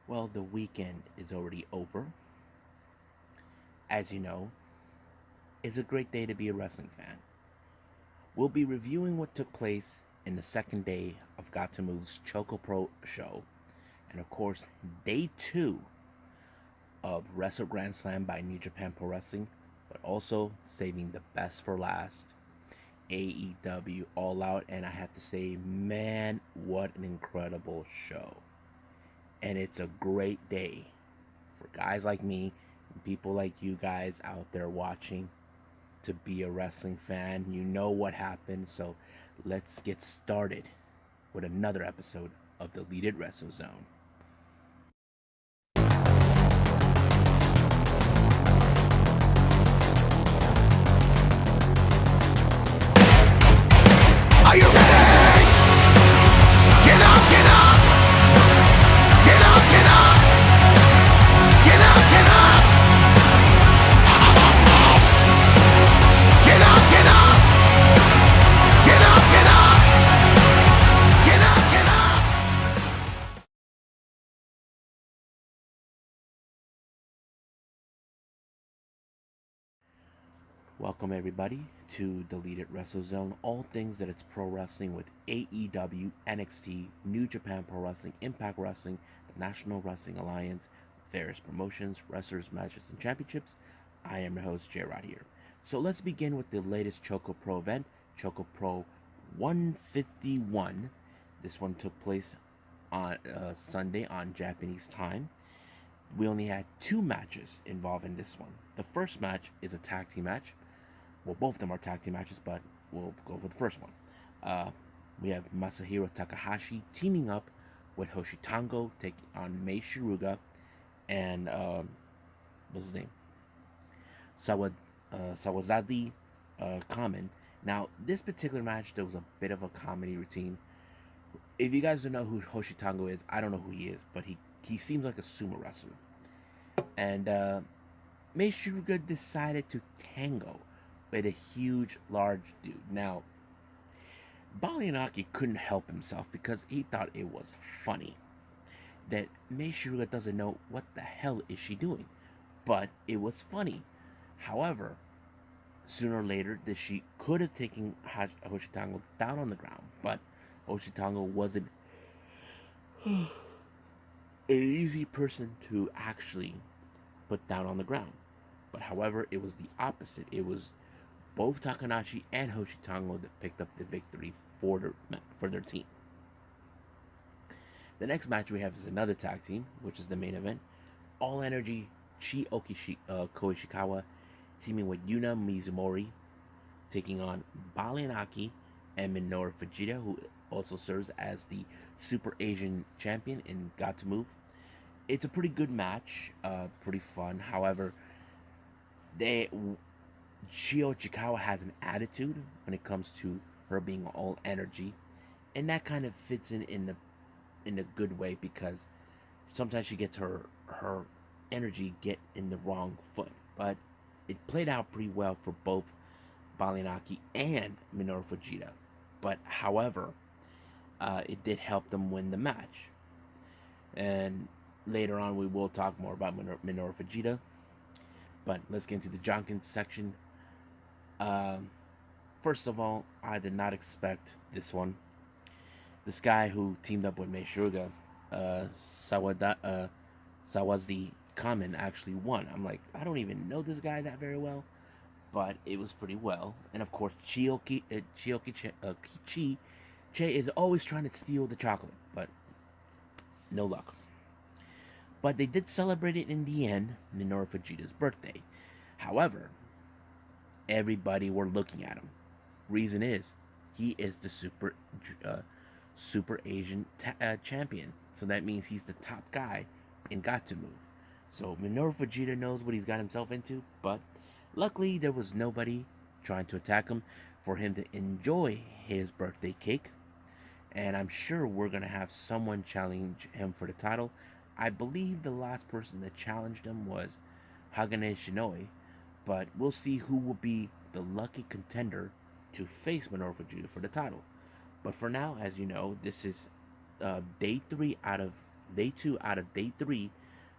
Well, the weekend is already over. As you know, it's a great day to be a wrestling fan. We'll be reviewing what took place in the second day of Gatoh's ChocoPro show, and of course, day two of Wrestle Grand Slam by New Japan Pro Wrestling, but also saving the best for last. AEW All Out, and I have to say, man, what an incredible show. And it's a great day for guys like me and people like you guys out there watching to be a wrestling fan. You know what happened, so let's get started with another episode of the Deleted Wrestle Zone. Are you ready? Get up, get up! Get up, get up! Get up, get up! Get up, get up! Get up, get up! Get up, get up! Welcome everybody to Deleted Wrestle Zone. All things that it's pro wrestling with AEW, NXT, New Japan Pro Wrestling, Impact Wrestling, the National Wrestling Alliance, various promotions, wrestlers, matches, and championships. I am your host, J-Rod here. So let's begin with the latest ChocoPro event, ChocoPro 151. This one took place on Sunday on Japanese time. We only had two matches involved in this one. The first match is a tag team match. Well, both of them are tag team matches, but we'll go for the first one. We have Masahiro Takahashi teaming up with Hoshi Tango taking on Mei Shiruga and what's his name? Sawazadi Kamen. Now, this particular match, there was a bit of a comedy routine. If you guys don't know who Hoshi Tango is, I don't know who he is, but he seems like a sumo wrestler. And Mei Shiruga decided to tango with a huge, large dude. Now, Balianaki couldn't help himself because he thought it was funny that Mei Shiruga doesn't know what the hell is she doing. But it was funny. However, sooner or later, she could have taken Hoshitango down on the ground, but Hoshitango wasn't an easy person to actually put down on the ground. But however, it was the opposite. It was both Takanashi and Hoshitango that picked up the victory for their team. The next match we have is another tag team, which is the main event. All Energy Koishikawa teaming with Yuna Mizumori, taking on Balianaki and Minoru Fujita, who also serves as the Super Asian champion in Gatoh. It's a pretty good match, pretty fun. However, Chio Chikawa has an attitude when it comes to her being all energy, and that kind of fits in a good way because sometimes she gets her energy get in the wrong foot. But it played out pretty well for both Balianaki and Minoru Fujita. But however, it did help them win the match. And later on, we will talk more about Minoru Fujita. But let's get into the Jonkin section. Um, First of all, I did not expect this one. This guy who teamed up with Mei Shiruga, Sawazdi Kamen, actually won. I'm like, I don't even know this guy that very well, but it was pretty well. And of course, Chi Che is always trying to steal the chocolate, but no luck. But they did celebrate it in the end, Minoru Fujita's birthday. However, everybody were looking at him. Reason is, he is the Super Asian champion. So that means he's the top guy in Gatoh. So Minoru Fujita knows what he's got himself into, but luckily there was nobody trying to attack him for him to enjoy his birthday cake. And I'm sure we're going to have someone challenge him for the title. I believe the last person that challenged him was Hagane Shinoi, but we'll see who will be the lucky contender to face Minoru Fujita for the title. But for now, as you know, this is day 3 out of Day 2 out of day 3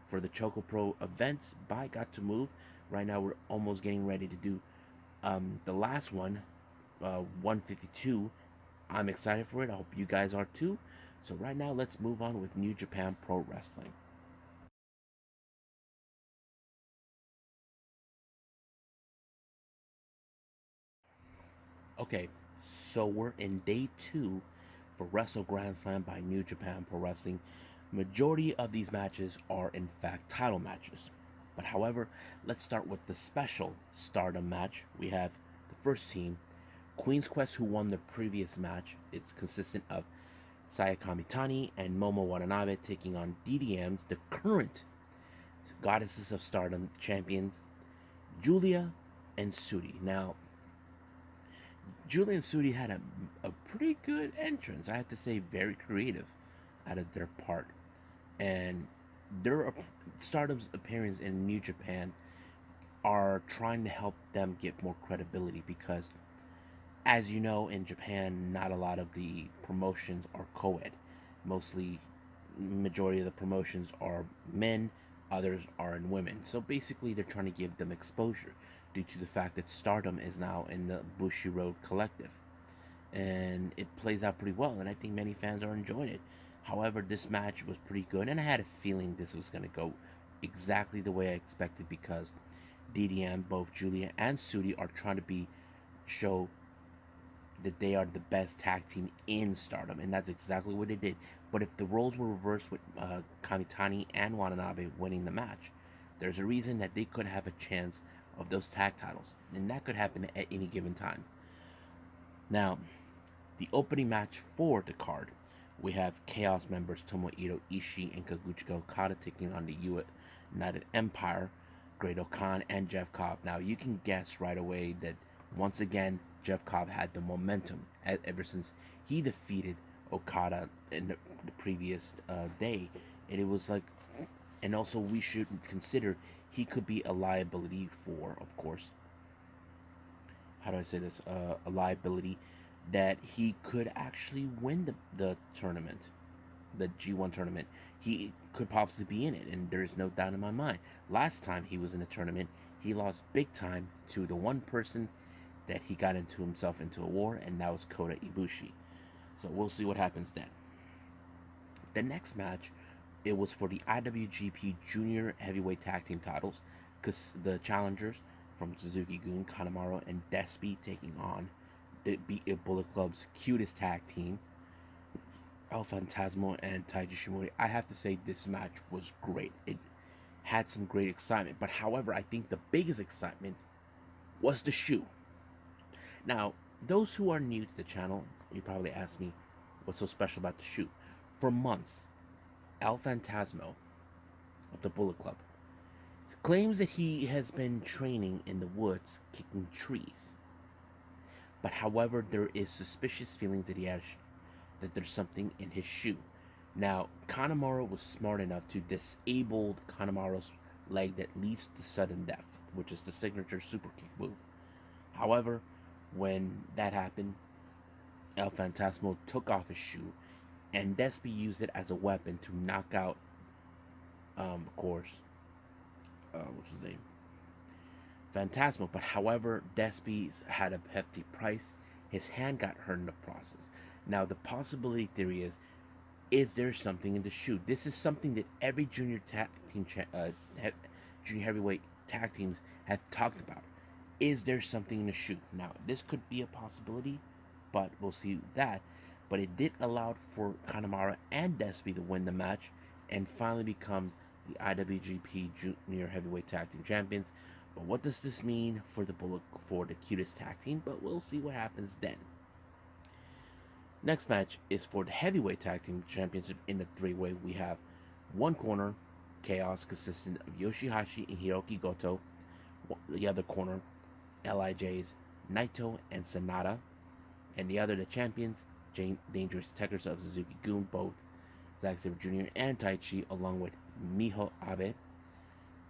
for the ChocoPro events by Gatoh. Right now, we're almost getting ready to do the last one, 152. I'm excited for it. I hope you guys are too. So, right now, let's move on with New Japan Pro Wrestling. Okay, so we're in day 2 for Wrestle Grand Slam by New Japan Pro Wrestling. Majority of these matches are in fact title matches. But however, let's start with the special Stardom match. We have the first team, Queen's Quest, who won the previous match. It's consistent of Sayaka Mitani and Momo Watanabe taking on DDM's, the current Goddesses of Stardom champions, Julia and Sudi. Now, Julia and Sudi had a pretty good entrance. I have to say, very creative out of their part. And their Stardom's appearance in New Japan are trying to help them get more credibility because, as you know, in Japan, not a lot of the promotions are co-ed. Mostly, majority of the promotions are men, others are in women. So basically, they're trying to give them exposure due to the fact that Stardom is now in the Bushiroad Collective. And it plays out pretty well, and I think many fans are enjoying it. However, this match was pretty good, and I had a feeling this was going to go exactly the way I expected because DDM, both Julia and Sudi, are trying to show that they are the best tag team in Stardom, and that's exactly what they did. But if the roles were reversed with Kamitani and Watanabe winning the match, there's a reason that they could have a chance of those tag titles, and that could happen at any given time. Now, the opening match for the card, we have Chaos members Tomohiro Ishii and Kaguchika Okada taking on the United Empire, Great Khan, and Jeff Cobb. Now, you can guess right away that once again, Jeff Cobb had the momentum ever since he defeated Okada in the previous day. And it was like, and also we should consider he could be a liability for, of course, how do I say this? A liability that he could actually win the tournament, the G1 tournament. He could possibly be in it, and there's no doubt in my mind. Last time he was in a tournament, he lost big time to the one person that he got into himself into a war, and that was Kota Ibushi. So we'll see what happens then. The next match, it was for the IWGP Junior Heavyweight Tag Team titles, because the challengers from Suzuki-gun, Kanemaru, and Despy taking on the Beat It Bullet Club's cutest tag team, El Fantasmo and Taiji Shimori. I have to say this match was great. It had some great excitement, but however, I think the biggest excitement was the shoe. Now, those who are new to the channel, you probably ask me, what's so special about the shoe? For months, El Fantasmo of the Bullet Club claims that he has been training in the woods kicking trees. But however, there is suspicious feelings that there's something in his shoe. Now, Kanemaru was smart enough to disable Kanemaru's leg that leads to sudden death, which is the signature super kick move. However, when that happened, El Fantasmo took off his shoe, and Despy used it as a weapon to knock out, of course, what's his name? Fantasmo. But however, Despy's had a hefty price. His hand got hurt in the process. Now, the possibility theory is there something in the shoe? This is something that every junior tag team, junior heavyweight tag teams have talked about. Is there something in the shoe? Now, this could be a possibility, but we'll see that. But it did allow for Kanemaru and Despy to win the match and finally become the IWGP Junior Heavyweight Tag Team Champions. But what does this mean for the cutest tag team? But we'll see what happens then. Next match is for the Heavyweight Tag Team Championship in the three-way. We have one corner, Chaos, consisting of Yoshihashi and Hiroki Goto. The other corner, LIJ's Naito and Sanada. And the other, the champions, Dangerous Tekkers of Suzuki-gun, both Zack Sabre Jr. and Taichi, along with Miho Abe.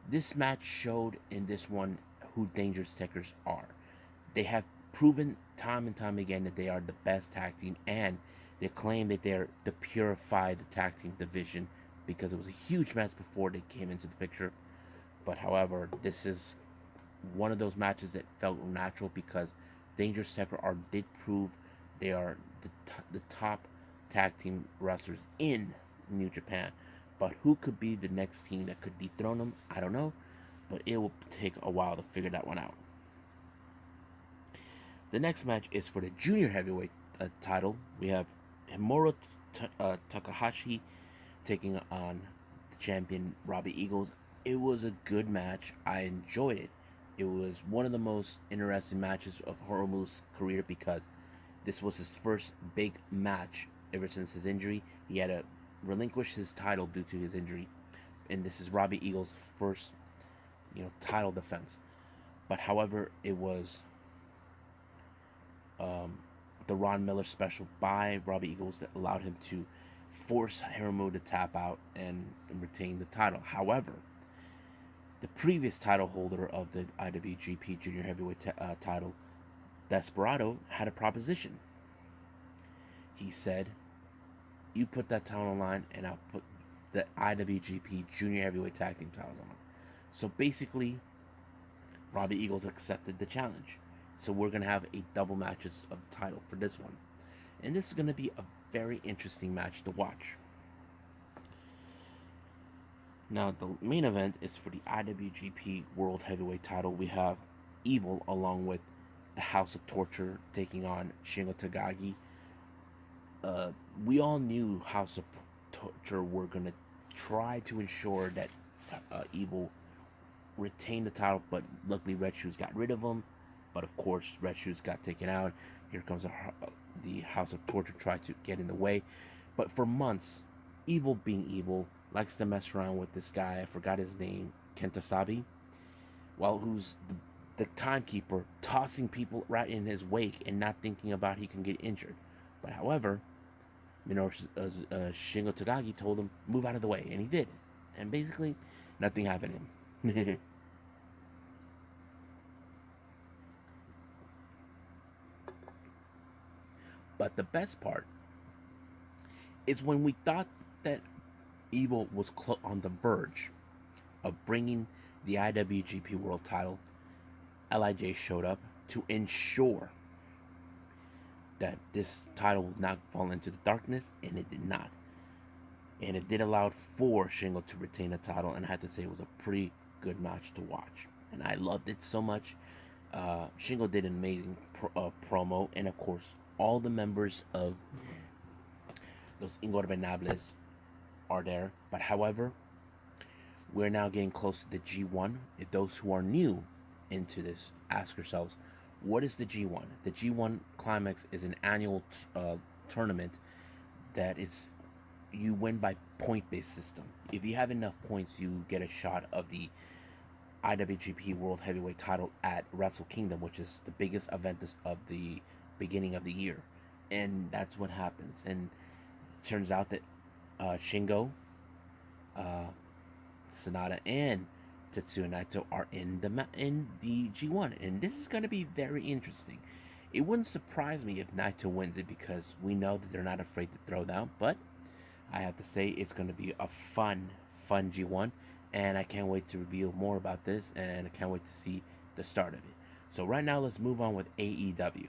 This match showed in this one who Dangerous Tekkers are. They have proven time and time again that they are the best tag team, and they claim that they're the purified tag team division because it was a huge mess before they came into the picture. But however, this is one of those matches that felt natural because Danger Sacred Art did prove they are the top tag team wrestlers in New Japan. But who could be the next team that could dethrone them? I don't know. But it will take a while to figure that one out. The next match is for the junior heavyweight title. We have Himuro Takahashi taking on the champion Robbie Eagles. It was a good match. I enjoyed it. It was one of the most interesting matches of Hiromu's career because this was his first big match ever since his injury. He had to relinquish his title due to his injury, and this is Robbie Eagles' first, title defense. But however, it was the Ron Miller special by Robbie Eagles that allowed him to force Hiromu to tap out and retain the title. However, the previous title holder of the IWGP Junior Heavyweight title, Desperado, had a proposition. He said, "You put that title on line, and I'll put the IWGP Junior Heavyweight Tag Team titles on." So basically, Robbie Eagles accepted the challenge. So we're going to have a double matches of the title for this one. And this is going to be a very interesting match to watch. Now, the main event is for the IWGP World Heavyweight title. We have Evil along with the House of Torture taking on Shingo Takagi. We all knew House of Torture were going to try to ensure that Evil retained the title, but luckily Red Shoes got rid of him. But of course, Red Shoes got taken out. Here comes the House of Torture, tried to get in the way. But for months, Evil being Evil likes to mess around with this guy. I forgot his name, Kentasabi. Well, who's the timekeeper, tossing people right in his wake and not thinking about he can get injured. But however, Shingo Takagi told him, move out of the way, and he did. And basically, nothing happened to him. But the best part is when we thought that Evil was on the verge of bringing the IWGP World title, LIJ showed up to ensure that this title would not fall into the darkness, and it did not. And it did allow for Shingo to retain the title, and I have to say it was a pretty good match to watch. And I loved it so much. Shingo did an amazing promo, and of course, all the members of Los Ingobernables are there. But however, we're now getting close to the G1. If those who are new into this ask yourselves, what is the G1? The G1 Climax is an annual tournament that is, you win by point-based system. If you have enough points, you get a shot of the IWGP World Heavyweight title at Wrestle Kingdom, which is the biggest event of the beginning of the year. And that's what happens. And it turns out that Shingo, Sonata, and Tetsuya Naito are in the G1, and this is going to be very interesting. It wouldn't surprise me if Naito wins it because we know that they're not afraid to throw down. But I have to say it's going to be a fun G1, and I can't wait to reveal more about this, and I can't wait to see the start of it. So right now, let's move on with AEW.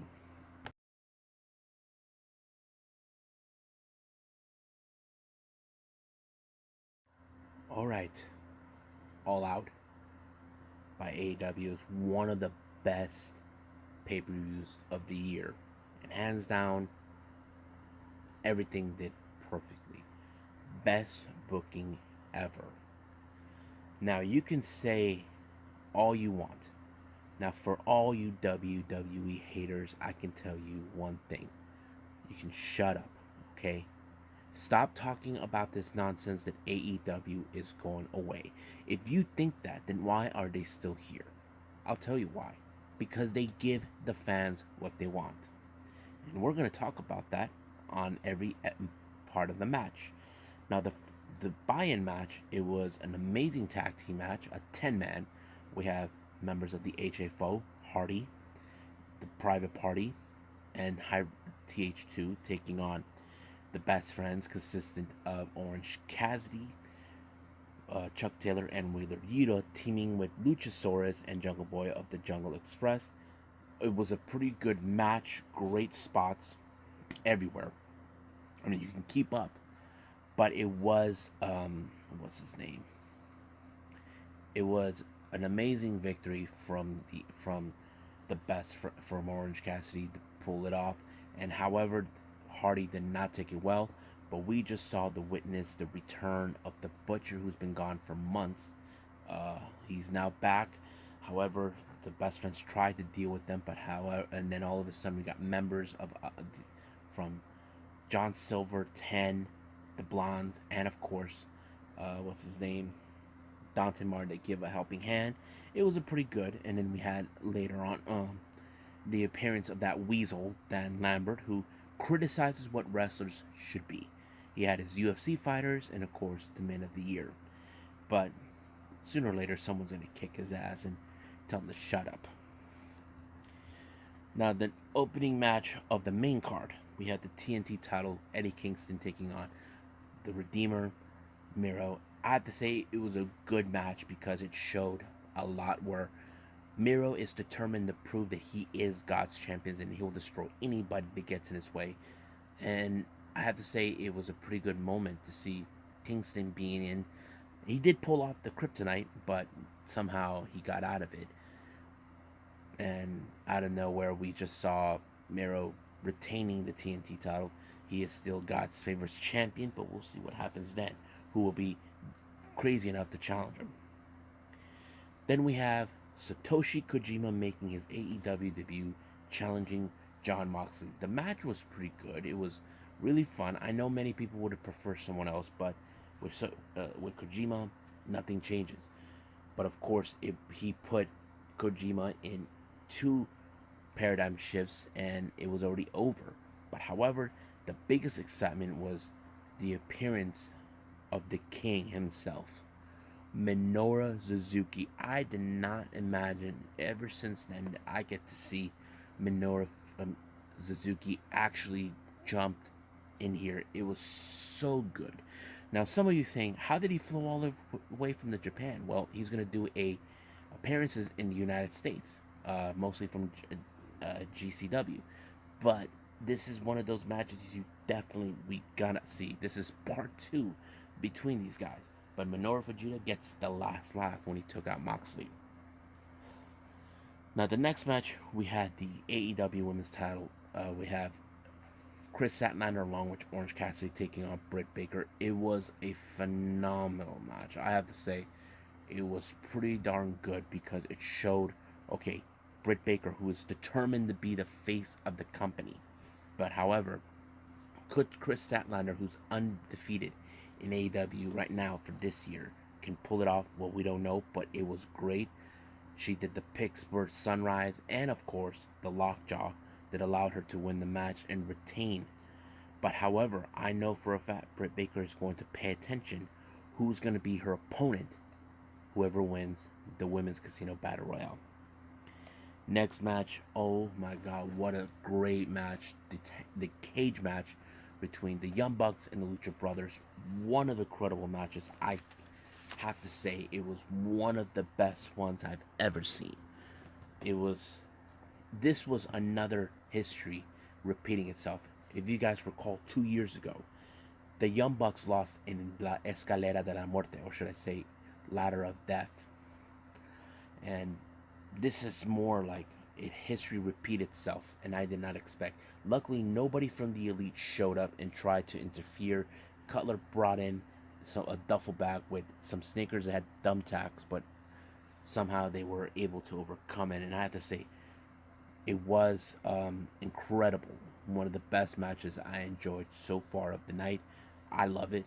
All right, All Out by AEW is one of the best pay-per-views of the year, and hands down, everything did perfectly. Best booking ever. Now you can say all you want. Now for all you WWE haters, I can tell you one thing. You can shut up, okay? Stop talking about this nonsense that AEW is going away. If you think that, then why are they still here? I'll tell you why. Because they give the fans what they want. And we're going to talk about that on every part of the match. Now, the buy-in match, it was an amazing tag team match, a 10-man. We have members of the HFO, Hardy, the Private Party, and TH2 taking on the Best Friends, consistent of Orange Cassidy, Chuck Taylor and Wheeler Yuta teaming with Luchasaurus and Jungle Boy of the Jungle Express. It was a pretty good match, great spots everywhere. I mean, you can keep up, but it was what's his name? It was an amazing victory from the best from Orange Cassidy to pull it off. And however, Hardy did not take it well, but we just saw the return of the Butcher, who's been gone for months. He's now back. However, the best friends tried to deal with them, but however, and then all of a sudden we got members of from John Silver, 10, the Blondes, and of course, what's his name? Dante Martin to give a helping hand. It was a pretty good, and then we had later on the appearance of that weasel, Dan Lambert, who criticizes what wrestlers should be. He had his UFC fighters and, of course, the men of the year. But sooner or later, someone's going to kick his ass and tell him to shut up. Now, the opening match of the main card, we had the TNT title, Eddie Kingston taking on the Redeemer, Miro. I have to say it was a good match because it showed a lot where Miro is determined to prove that he is God's champion and he will destroy anybody that gets in his way. And I have to say it was a pretty good moment to see Kingston being in. He did pull off the kryptonite, but somehow he got out of it. And out of nowhere, we just saw Miro retaining the TNT title. He is still God's favorite champion, but we'll see what happens then. Who will be crazy enough to challenge him? Then we have Satoshi Kojima making his AEW debut, challenging Jon Moxley. The match was pretty good. It was really fun. I know many people would have preferred someone else, but with Kojima, nothing changes. But of course, he put Kojima in 2 paradigm shifts, and it was already over. But however, the biggest excitement was the appearance of the king himself, Minoru Suzuki. I did not imagine ever since then that I get to see Minoru Suzuki actually jumped in here. It was so good. Now, some of you saying, how did he fly all the way from the Japan? Well, he's going to do appearances in the United States, mostly from GCW. But this is one of those matches we gonna see. This is part 2 between these guys. But Minoru Fujita gets the last laugh when he took out Moxley. Now, the next match, we had the AEW Women's title. We have Chris Statlander along with Orange Cassidy taking on Britt Baker. It was a phenomenal match. I have to say, it was pretty darn good because it showed, okay, Britt Baker, who is determined to be the face of the company. But however, could Chris Statlander, who's undefeated in AEW right now for this year, can pull it off? Well, we don't know, but it was great. She did the Pittsburgh Sunrise and, of course, the Lockjaw that allowed her to win the match and retain. But however, I know for a fact Britt Baker is going to pay attention who's going to be her opponent, whoever wins the Women's Casino Battle Royale. Next match, oh my god, what a great match. The cage match between the Young Bucks and the Lucha Brothers. One of the credible matches. I have to say, it was one of the best ones I've ever seen. This was another history repeating itself. If you guys recall, 2 years ago, the Young Bucks lost in La Escalera de la Muerte, or should I say, Ladder of Death. And this is more like history repeat itself, and I did not expect. Luckily, nobody from the Elite showed up and tried to interfere. Cutler brought in a duffel bag with some sneakers that had thumbtacks, but somehow they were able to overcome it. And I have to say, it was incredible. One of the best matches I enjoyed so far of the night. I love it.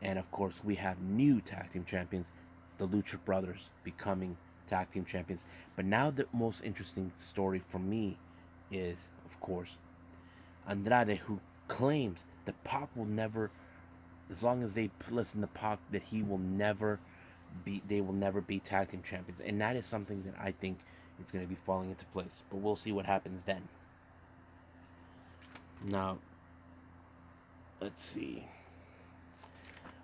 And of course, we have new tag team champions, the Lucha Brothers, becoming tag team champions. But now the most interesting story for me is, of course, Andrade, who claims that Pac will never, as long as they listen to Pac, that they will never be tag team champions. And that is something that I think is going to be falling into place. But we'll see what happens then. Now, let's see.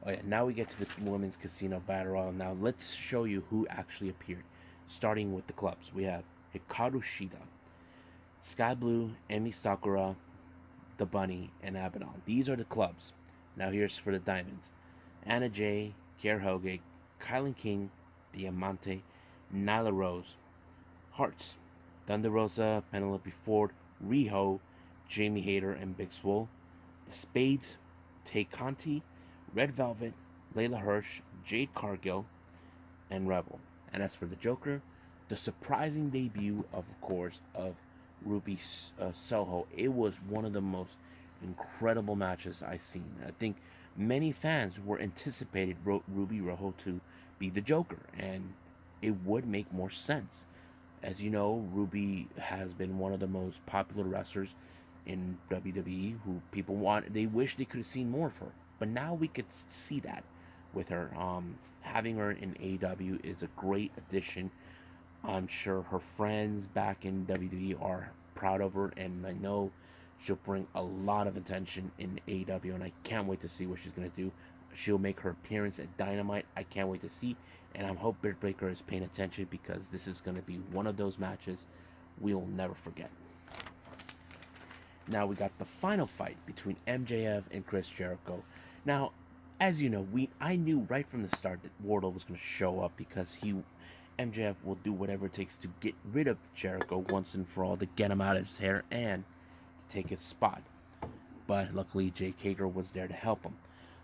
Oh yeah, now we get to the women's casino battle royal. Now let's show you who actually appeared. Starting with the clubs, we have Hikaru Shida, Sky Blue, Emi Sakura, the Bunny, and Abaddon. These are the clubs. Now here's for the diamonds: Anna Jay, Kier Hoge, Kylan King, Diamante, Nyla Rose. Hearts: Thunder Rosa, Penelope Ford, Riho, Jamie Hayter, and Big Swole. The Spades: Tay Conti, Red Velvet, Layla Hirsch, Jade Cargill, and Rebel. And as for the Joker, the surprising debut, of course, of Ruby Soho. It was one of the most incredible matches I've seen. I think many fans were anticipated Ruby Rojo to be the Joker, and it would make more sense. As you know, Ruby has been one of the most popular wrestlers in WWE who people want, they wish they could have seen more of her. But now we could see that with her. Having her in AEW is a great addition. I'm sure her friends back in WWE are proud of her, and I know she'll bring a lot of attention in AEW, and I can't wait to see what she's going to do. She'll make her appearance at Dynamite. I can't wait to see, and I hope Britt Baker is paying attention because this is going to be one of those matches we'll never forget. Now we got the final fight between MJF and Chris Jericho. Now, as you know, I knew right from the start that Wardlow was going to show up because MJF will do whatever it takes to get rid of Jericho once and for all, to get him out of his hair and to take his spot. But luckily, Jake Hager was there to help him.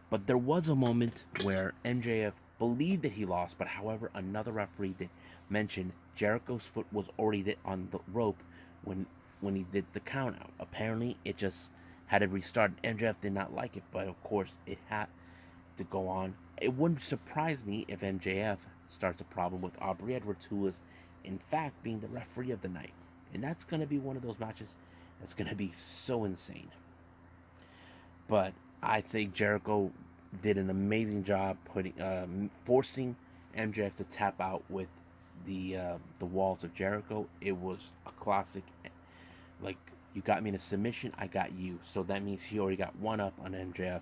But there was a moment where MJF believed that he lost, but however, another referee did mention Jericho's foot was already on the rope when he did the count out. Apparently, it just had to restart. MJF did not like it, but of course, it had to go on. It wouldn't surprise me if MJF starts a problem with Aubrey Edwards, who is, in fact, being the referee of the night. And that's going to be one of those matches that's going to be so insane. But I think Jericho did an amazing job forcing MJF to tap out with the walls of Jericho. It was a classic. Like, you got me in a submission, I got you. So that means he already got one up on MJF.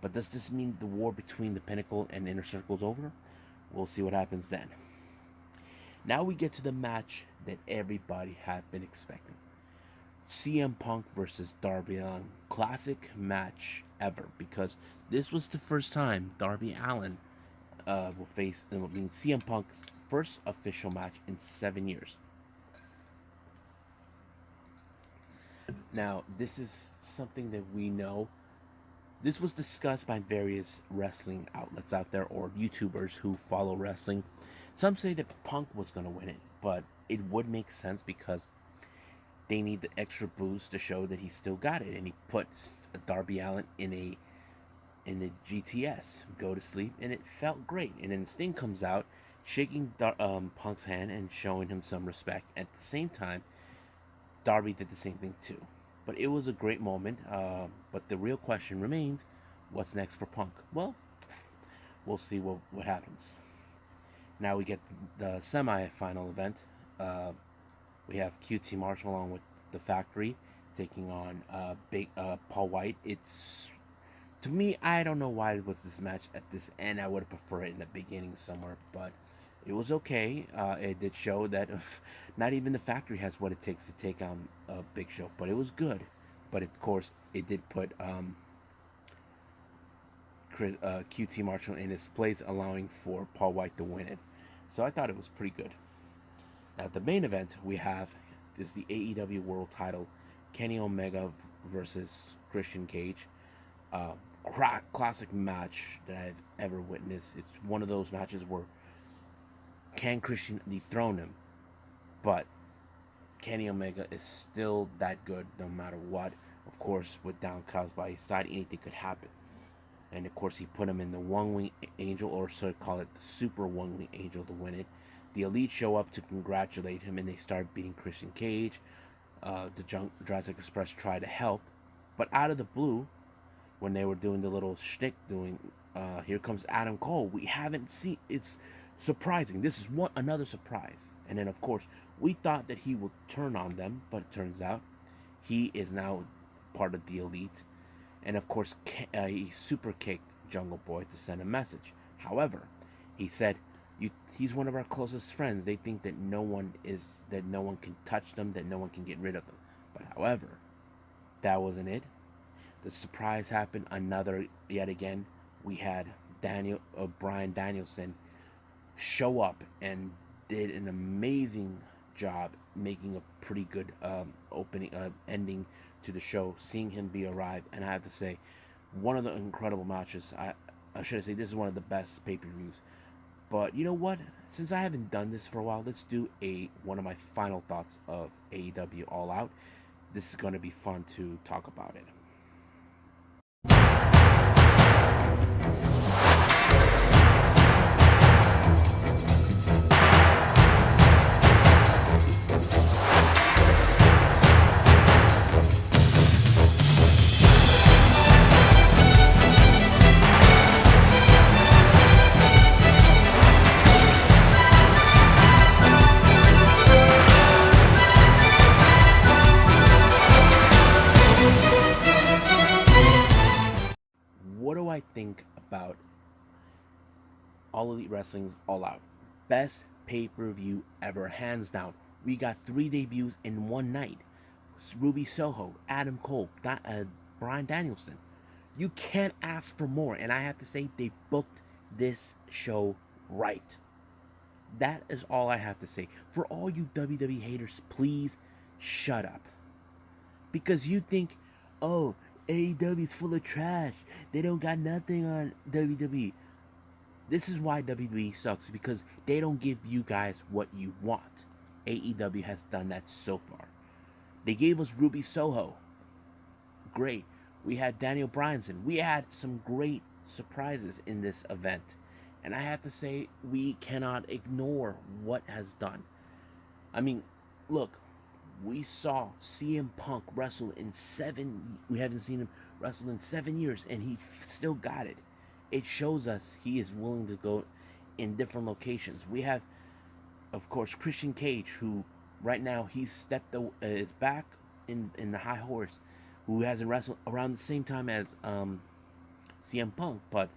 But does this mean the war between the Pinnacle and Inner Circle is over? We'll see what happens then. Now we get to the match that everybody had been expecting. CM Punk versus Darby Allin. Classic match ever, because this was the first time Darby Allin will face CM Punk's first official match in 7 years. Now, this is something that we know. This was discussed by various wrestling outlets out there or YouTubers who follow wrestling. Some say that Punk was going to win it, but it would make sense because they need the extra boost to show that he still got it, and he put Darby Allin in the GTS, go to sleep, and it felt great. And then Sting comes out, shaking Punk's hand and showing him some respect. At the same time, Darby did the same thing too. But it was a great moment. But the real question remains, what's next for Punk? Well, we'll see what happens. Now we get the semi-final event. We have QT Marshall along with the Factory taking on Paul White. It's, to me, I don't know why it was this match at this end. I would have preferred it in the beginning somewhere, but it was okay. It did show that not even the Factory has what it takes to take on a Big Show, but it was good. But of course, it did put QT Marshall in his place, allowing for Paul White to win it. So I thought it was pretty good. Now, the main event we have is the AEW World Title, Kenny Omega versus Christian Cage. Classic match that I've ever witnessed. It's one of those matches where can Christian dethrone him, but Kenny Omega is still that good no matter what. Of course, with Down Cows by his side, anything could happen. And of course, he put him in the One Wing Angel, or so call it the Super One Wing Angel, to win it. The Elite show up to congratulate him, and they start beating Christian Cage. The Jurassic Express try to help, but out of the blue, when they were doing the little shtick, here comes Adam Cole. We haven't seen. It's surprising. This is another surprise. And then, of course, we thought that he would turn on them, but it turns out he is now part of the Elite. And of course, he super kicked Jungle Boy to send a message. However, he said, he's one of our closest friends. They think that no one can touch them, that no one can get rid of them. But however, that wasn't it. The surprise happened yet again. We had Bryan Danielson show up and did an amazing job making a pretty good ending to the show, seeing him be arrived. And I have to say, one of the incredible matches. I should say this is one of the best pay-per-views. But you know what? Since I haven't done this for a while, let's do one of my final thoughts of AEW All Out. This is going to be fun to talk about it. What do I think about All Elite Wrestling's All Out? Best pay-per-view ever, hands down. We got 3 debuts in one night. Ruby Soho, Adam Cole, Bryan Danielson. You can't ask for more, and I have to say they booked this show right. That is all I have to say. For all you WWE haters, please shut up. Because you think, oh, AEW is full of trash. They don't got nothing on WWE. This is why WWE sucks, because they don't give you guys what you want. AEW has done that so far. They gave us Ruby Soho. Great. We had Daniel Bryanson. We had some great surprises in this event. And I have to say, we cannot ignore what has done. I mean, look, we saw CM Punk wrestle we haven't seen him wrestle in 7 years, and he still got it. It shows us he is willing to go in different locations. We have, of course, Christian Cage, who right now he's is back in the high horse, who hasn't wrestled around the same time as CM Punk, but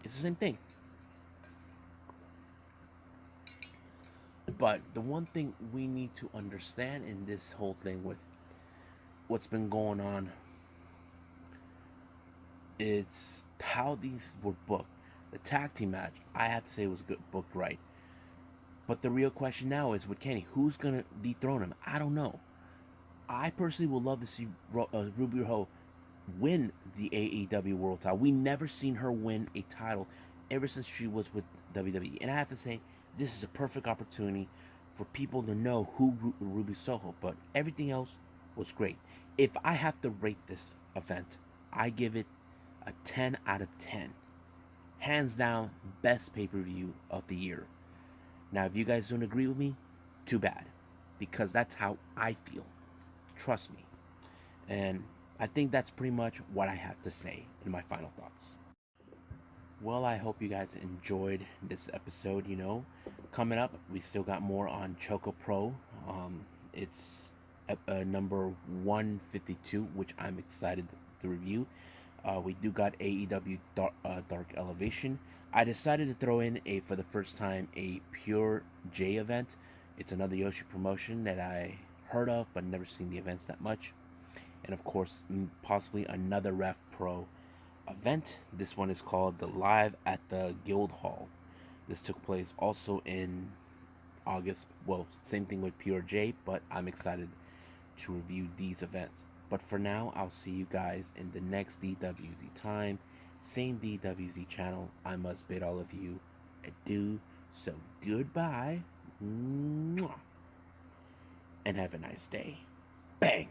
it's the same thing. But the one thing we need to understand in this whole thing with what's been going on is how these were booked. The tag team match, I have to say, was booked right. But the real question now is with Kenny, who's going to dethrone him? I don't know. I personally would love to see Ruby Ho win the AEW World Title. We never seen her win a title ever since she was with WWE. And I have to say, this is a perfect opportunity for people to know who Ruby Soho. But everything else was great. If I have to rate this event, I give it a 10 out of 10. Hands down, best pay-per-view of the year. Now, if you guys don't agree with me, too bad. Because that's how I feel. Trust me. And I think that's pretty much what I have to say in my final thoughts. Well, I hope you guys enjoyed this episode. Coming up, we still got more on ChocoPro. It's number 152, which I'm excited to review. We do got AEW Dark Elevation. I decided to throw in for the first time, a Pure J event. It's another Yoshi promotion that I heard of, but never seen the events that much. And of course, possibly another Ref Pro event. This one is called the Live at the Guild Hall. This took place also in August. Well, same thing with Pure J, but I'm excited to review these events. But for now, I'll see you guys in the next DWZ time. Same DWZ channel. I must bid all of you adieu. So goodbye. And have a nice day. Bang.